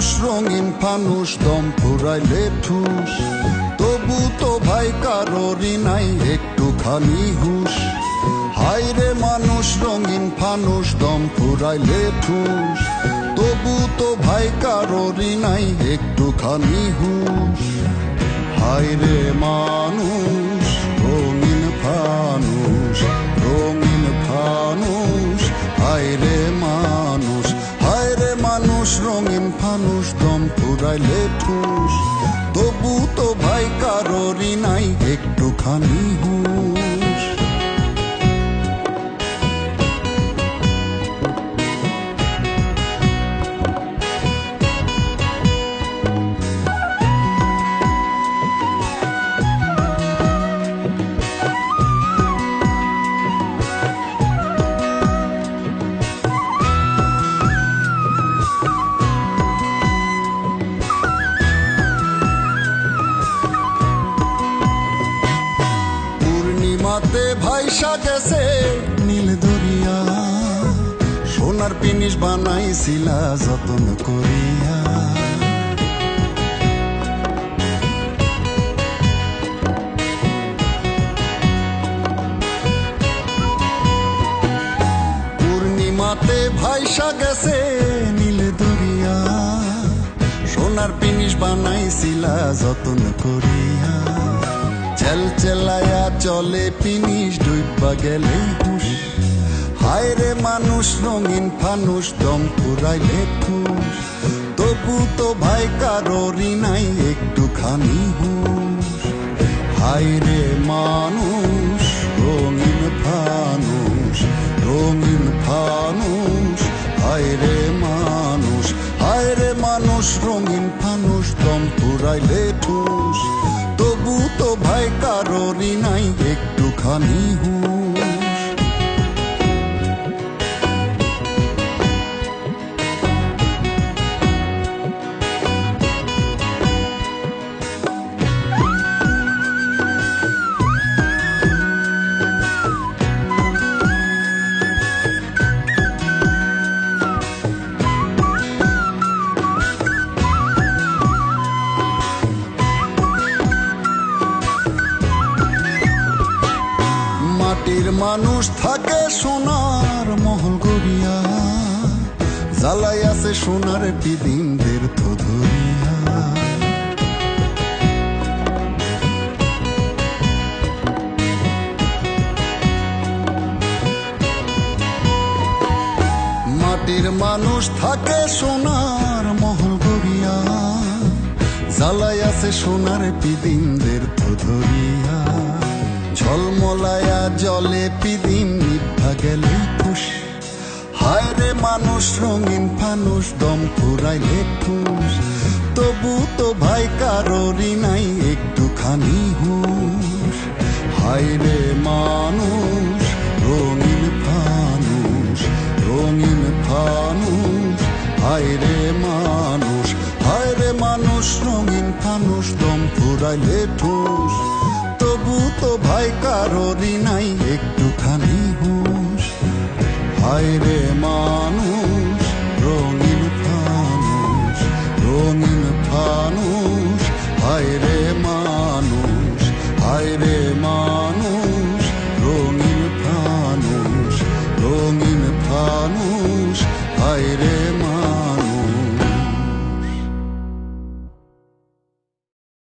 মানুষ রঙিন ফানুষ দম ফুরাইলে ঠুস, তবু তো ভাই কারোরই নাই একটুখানি হুশ। হায় রে মানুষ রঙিন ফানুষ দম ফুরাইলে ঠুস, তবু তো ভাই কারোরই নাই একটুখানি হুশ। হায় রে মানুষ রঙিন ফানুষ, রঙিন ফানুষ, হায় রে মানুষ, হায় রে মানুষ রঙিন ফানুষ দম ফুরাইলে ঠুস, তবু তো ভাই কারোরই নাই একটুখানি হুশ। পূর্ণিমাতে ভাইসা গেছে নীল দরিয়া, সোনার পিনিস বানাইছিলা যতন করিয়া। পূর্ণিমাতে ভাইসা গেছে নীল দরিয়া, সোনার পিনিস বানাইছিলা যতন করিয়া। চেল চেলায়া চলে পিনিস ডুইবা গেলে হুশ, হায় রে মানুষ রঙিন ফানুষ দম ফুরাইলে ঠুস, তবু তো ভাই কারোরই নাই একটুখানি হুশ। হায় রে মানুষ রঙিন ফানুষ, রঙিন ফানুষ, হায় রে মানুষ, হায় রে মানুষ রঙিন ফানুষ দম ফুরাইলে ঠুস, তবু তো ভাই কারোরই নাই একটুখানি হুশ। মাটির মানুষ থাকে সোনার মহল গড়িয়া, জ্বালাই আছে সোনার পিদিমদের তো ধরিয়া। মাটির মানুষ থাকে সোনার মহল গড়িয়া, জ্বালাই আছে সোনার পিদিমদের তো ধরিয়া। ঝলমলায়া জলে পিদিম নিভা গেলে খুশ, হায় রে মানুষ রঙিন ফানুষ দম ফুরাইলে ঠুস, তবু তো ভাই কারোরই নাই একটুখানি হুশ। হায় রে মানুষ রঙিন ফানুষ, রঙিন ফানুষ, হায় রে মানুষ, হায় রে মানুষ রঙিন ফানুষ দম ফুরাইলে ঠুস, তবু তো ভাই কারোরই নাই একটুখানি হুশ। হায় রে